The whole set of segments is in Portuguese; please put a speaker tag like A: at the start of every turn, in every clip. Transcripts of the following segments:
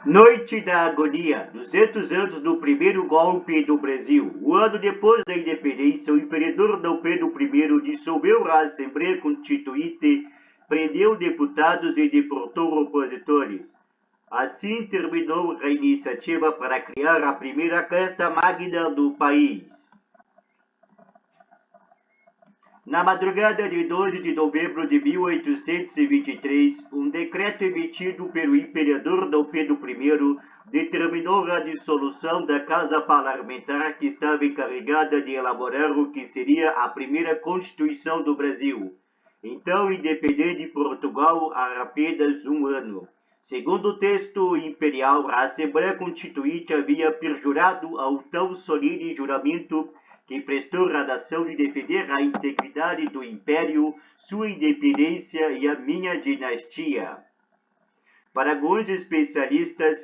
A: Noite da agonia, 200 anos do primeiro golpe do Brasil. Um ano depois da independência, o imperador Dom Pedro I dissolveu a Assembleia Constituinte, prendeu deputados e deportou opositores. Assim terminou a iniciativa para criar a primeira Carta Magna do país. Na madrugada de 12 de novembro de 1823, um decreto emitido pelo imperador Dom Pedro I determinou a dissolução da Casa Parlamentar que estava encarregada de elaborar o que seria a primeira Constituição do Brasil, então independente de Portugal há apenas um ano. Segundo o texto imperial, a Assembleia Constituinte havia perjurado ao tão solene juramento que prestou a nação de defender a integridade do Império, sua independência e a minha dinastia. Para alguns especialistas,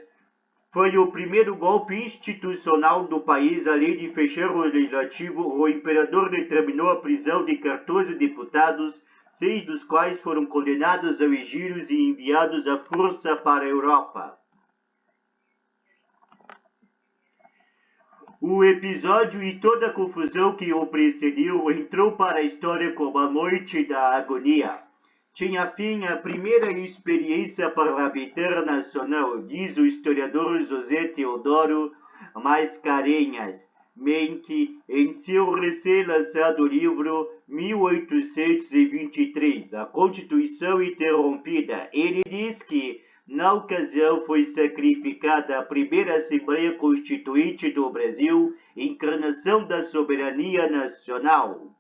A: foi o primeiro golpe institucional do país. Além de fechar o legislativo, o imperador determinou a prisão de 14 deputados, 6 dos quais foram condenados ao exílio e enviados à força para a Europa. O episódio e toda a confusão que o precediu entrou para a história como a Noite da Agonia. Tinha fim a primeira experiência parlamentar nacional, diz o historiador José Teodoro Mascarenhas Menck em seu recém-lançado livro 1823, A Constituição Interrompida. Ele diz que na ocasião foi sacrificada a primeira Assembleia Constituinte do Brasil, encarnação da soberania nacional.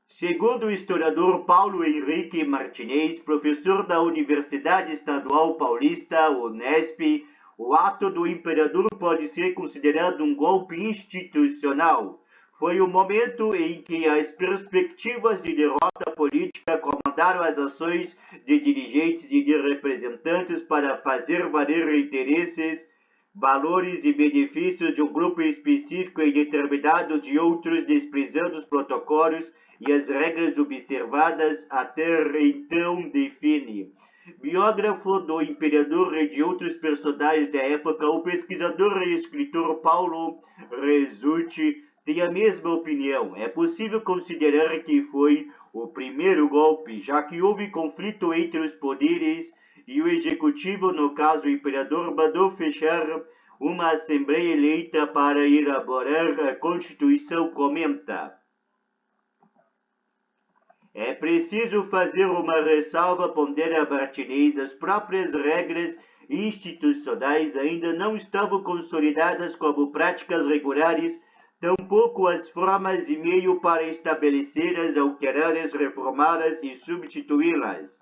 A: Segundo o historiador Paulo Henrique Martinez, professor da Universidade Estadual Paulista, Unesp, o ato do imperador pode ser considerado um golpe institucional. Foi o momento em que as perspectivas de derrota política comandaram as ações de dirigentes e de representantes para fazer valer interesses, valores e benefícios de um grupo específico e determinado de outros, desprezando os protocolos e as regras observadas até então define. Biógrafo do imperador e de outros personagens da época, o pesquisador e escritor Paulo Resulti tem a mesma opinião. É possível considerar que foi o primeiro golpe, já que houve conflito entre os poderes e o executivo, no caso o imperador, mandou fechar uma assembleia eleita para elaborar a Constituição, comenta. É preciso fazer uma ressalva, pondera Martinez, as próprias regras institucionais ainda não estavam consolidadas como práticas regulares, tampouco as formas e meio para estabelecê-las, alterá-las, reformá-las e substituí-las.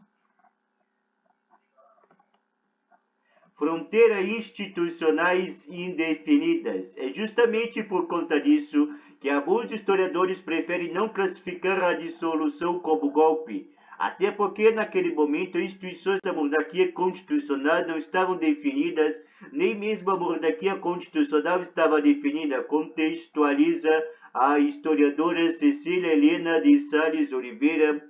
A: Fronteiras institucionais indefinidas. É justamente por conta disso que alguns historiadores preferem não classificar a dissolução como golpe, até porque naquele momento as instituições da monarquia constitucional não estavam definidas, nem mesmo a monarquia constitucional estava definida, contextualiza a historiadora Cecília Helena de Salles Oliveira,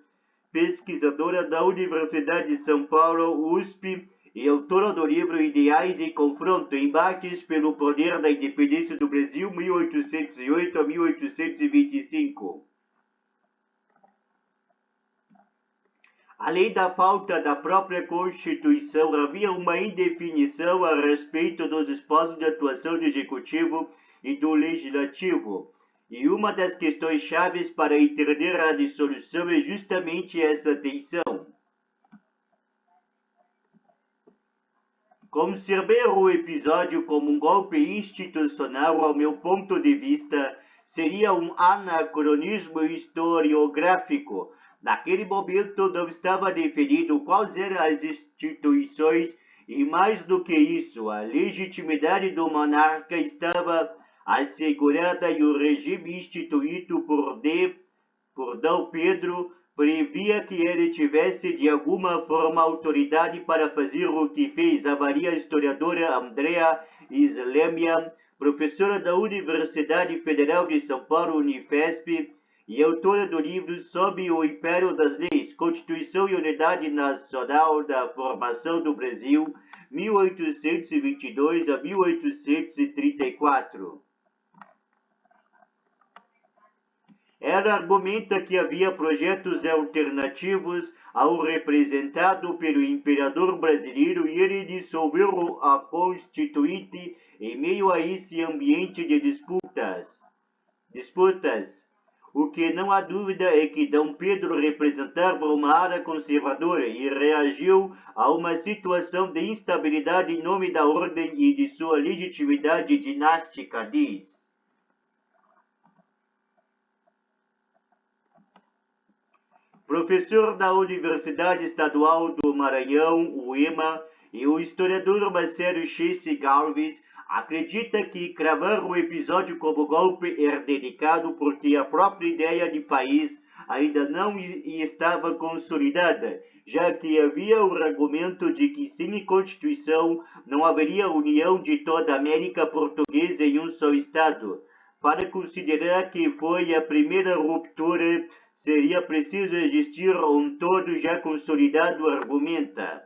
A: pesquisadora da Universidade de São Paulo, USP, e autora do livro Ideais em Confronto, Embates pelo Poder da Independência do Brasil, 1808 a 1825. Além da falta da própria Constituição, havia uma indefinição a respeito dos espaços de atuação do Executivo e do Legislativo. E uma das questões chaves para entender a dissolução é justamente essa tensão. Conceber o episódio como um golpe institucional, ao meu ponto de vista, seria um anacronismo historiográfico. Naquele momento não estava definido quais eram as instituições e, mais do que isso, a legitimidade do monarca estava assegurada e o regime instituído por Dom Pedro previa que ele tivesse de alguma forma autoridade para fazer o que fez, avalia a historiadora Andrea Slemian, professora da Universidade Federal de São Paulo, Unifesp, e autora do livro Sob o Império das Leis, Constituição e Unidade Nacional da Formação do Brasil, 1822 a 1834. Ela argumenta que havia projetos alternativos ao representado pelo imperador brasileiro e ele dissolveu a Constituinte em meio a esse ambiente de disputas. O que não há dúvida é que Dom Pedro representava uma ala conservadora e reagiu a uma situação de instabilidade em nome da ordem e de sua legitimidade dinástica, diz. Professor da Universidade Estadual do Maranhão, UEMA, e o historiador Marcelo Chesse Galvez acredita que cravar o episódio como golpe é delicado porque a própria ideia de país ainda não estava consolidada, já que havia o argumento de que sem Constituição não haveria união de toda a América Portuguesa em um só Estado. Para considerar que foi a primeira ruptura, seria preciso existir um todo já consolidado, argumenta.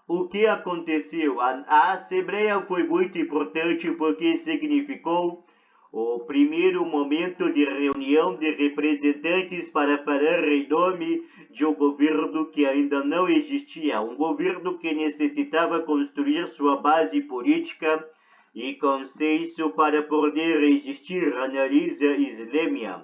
A: O que aconteceu? A Assembleia foi muito importante porque significou o primeiro momento de reunião de representantes para falar em nome de um governo que ainda não existia, um governo que necessitava construir sua base política e consenso para poder existir, analisa Islêmia.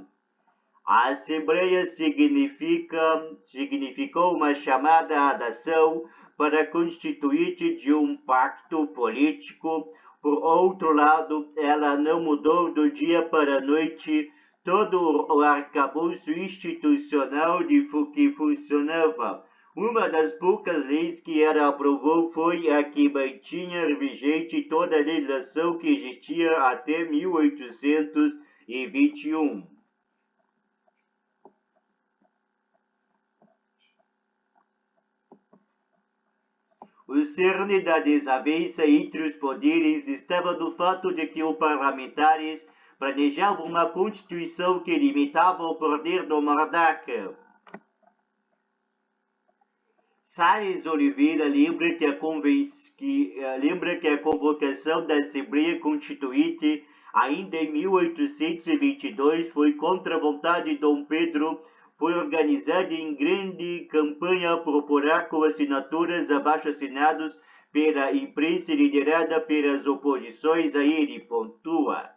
A: A Assembleia significou uma chamada à ação para a constituinte de um pacto político. Por outro lado, ela não mudou do dia para a noite todo o arcabouço institucional que funcionava. Uma das poucas leis que ela aprovou foi a que mantinha vigente toda a legislação que existia até 1821. O cerne da desavença entre os poderes estava no fato de que os parlamentares planejavam uma constituição que limitava o poder do monarca. Salles Oliveira lembra que a convocação da Assembleia Constituinte, ainda em 1822, foi contra a vontade de Dom Pedro, foi organizada em grande campanha popular com assinaturas abaixo-assinados pela imprensa liderada pelas oposições a ele, pontua.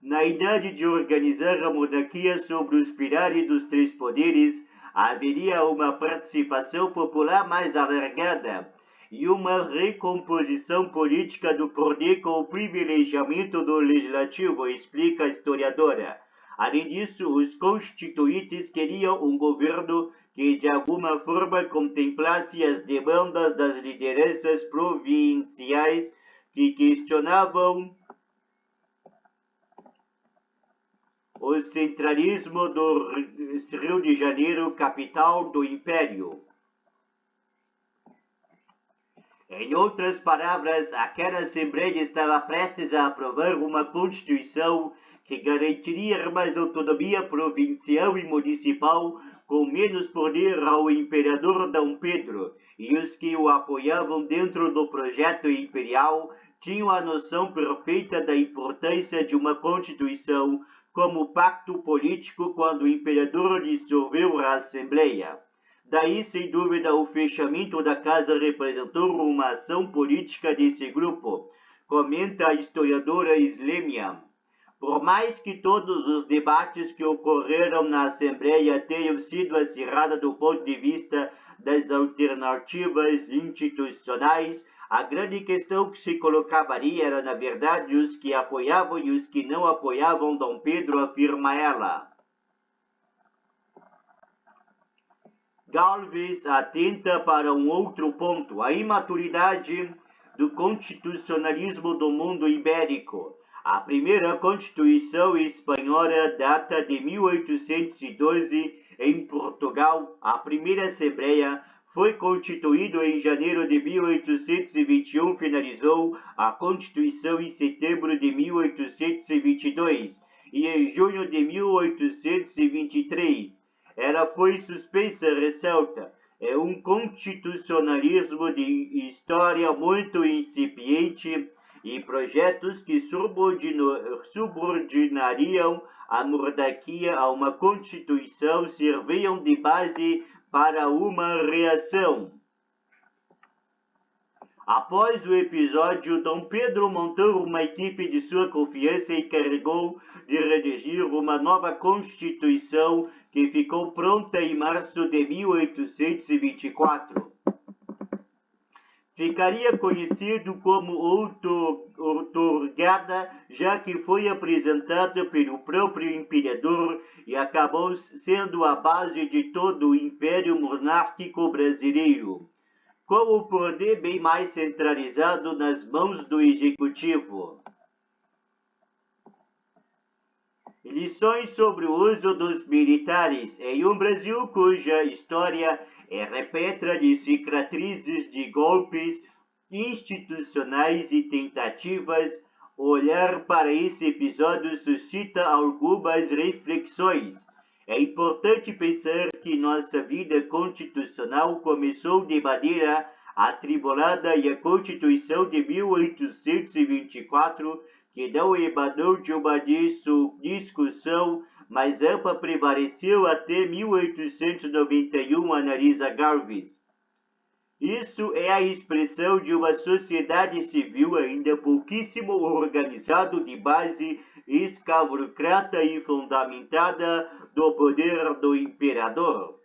A: Na idade de organizar a monarquia sobre os pilares dos três poderes, haveria uma participação popular mais alargada e uma recomposição política do poder com o privilegiamento do legislativo, explica a historiadora. Além disso, os constituintes queriam um governo que de alguma forma contemplasse as demandas das lideranças provinciais que questionavam o centralismo do Rio de Janeiro, capital do Império. Em outras palavras, aquela Assembleia estava prestes a aprovar uma Constituição que garantiria mais autonomia provincial e municipal, com menos poder ao imperador Dom Pedro, e os que o apoiavam dentro do projeto imperial tinham a noção perfeita da importância de uma Constituição como pacto político quando o imperador dissolveu a Assembleia. Daí, sem dúvida, o fechamento da casa representou uma ação política desse grupo, comenta a historiadora Islêmia. Por mais que todos os debates que ocorreram na Assembleia tenham sido acirrados do ponto de vista das alternativas institucionais, a grande questão que se colocava ali era, na verdade, os que apoiavam e os que não apoiavam Dom Pedro, afirma ela. Galvez atenta para um outro ponto, a imaturidade do constitucionalismo do mundo ibérico. A primeira Constituição espanhola data de 1812 em Portugal. A primeira Assembleia foi constituído em janeiro de 1821, finalizou a Constituição em setembro de 1822 e em junho de 1823. Ela foi suspensa, ressalta. É um constitucionalismo de história muito incipiente e projetos que subordinariam a monarquia a uma Constituição serviam de base para uma reação. Após o episódio, Dom Pedro montou uma equipe de sua confiança e encarregou de redigir uma nova Constituição que ficou pronta em março de 1824. Ficaria conhecido como outorgada, já que foi apresentada pelo próprio imperador e acabou sendo a base de todo o Império Monárquico Brasileiro, com o poder bem mais centralizado nas mãos do Executivo. Lições sobre o uso dos militares em um Brasil cuja história é repleta de cicatrizes de golpes institucionais e tentativas. Olhar para esse episódio suscita algumas reflexões. É importante pensar que nossa vida constitucional começou de maneira atribulada e a Constituição de 1824, que não emanou de uma discussão mais ampla, prevaleceu até 1891, analisa Garves. Isso é a expressão de uma sociedade civil ainda pouquíssimo organizada, de base escravocrata e fundamentada no poder do imperador.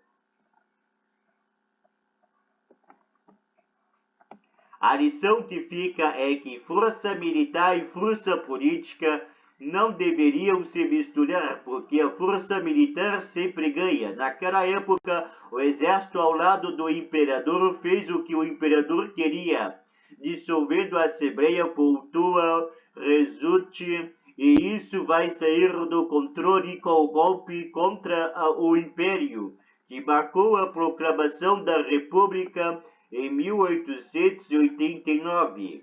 A: A lição que fica é que força militar e força política não deveriam se misturar, porque a força militar sempre ganha. Naquela época, o exército ao lado do imperador fez o que o imperador queria, dissolvendo a Assembleia por tua resulte, e isso vai sair do controle com o golpe contra o Império, que marcou a proclamação da República em 1889.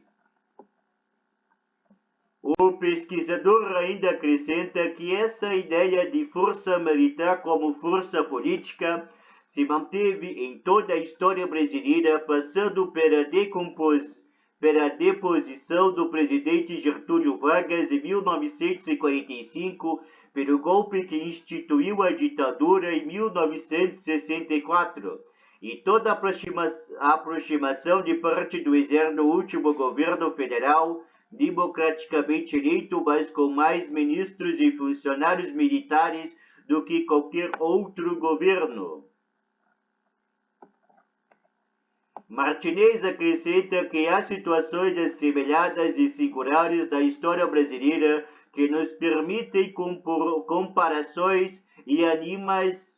A: O pesquisador ainda acrescenta que essa ideia de força militar como força política se manteve em toda a história brasileira, passando pela deposição do presidente Getúlio Vargas em 1945, pelo golpe que instituiu a ditadura em 1964, e toda a aproximação de parte do exército no último governo federal, democraticamente eleito, mas com mais ministros e funcionários militares do que qualquer outro governo. Martinez acrescenta que há situações assemelhadas e singulares da história brasileira que nos permitem comparações e animais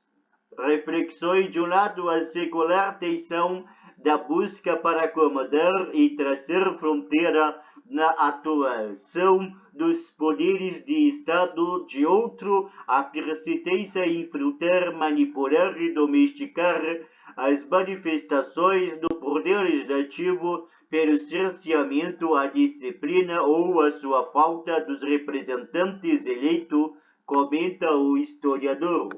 A: reflexões. De um lado, a secular tensão da busca para acomodar e traçar fronteira na atuação dos poderes de Estado; de outro, a persistência em infiltrar, manipular e domesticar as manifestações do poder legislativo pelo cerceamento à disciplina ou a sua falta dos representantes eleitos, comenta o historiador.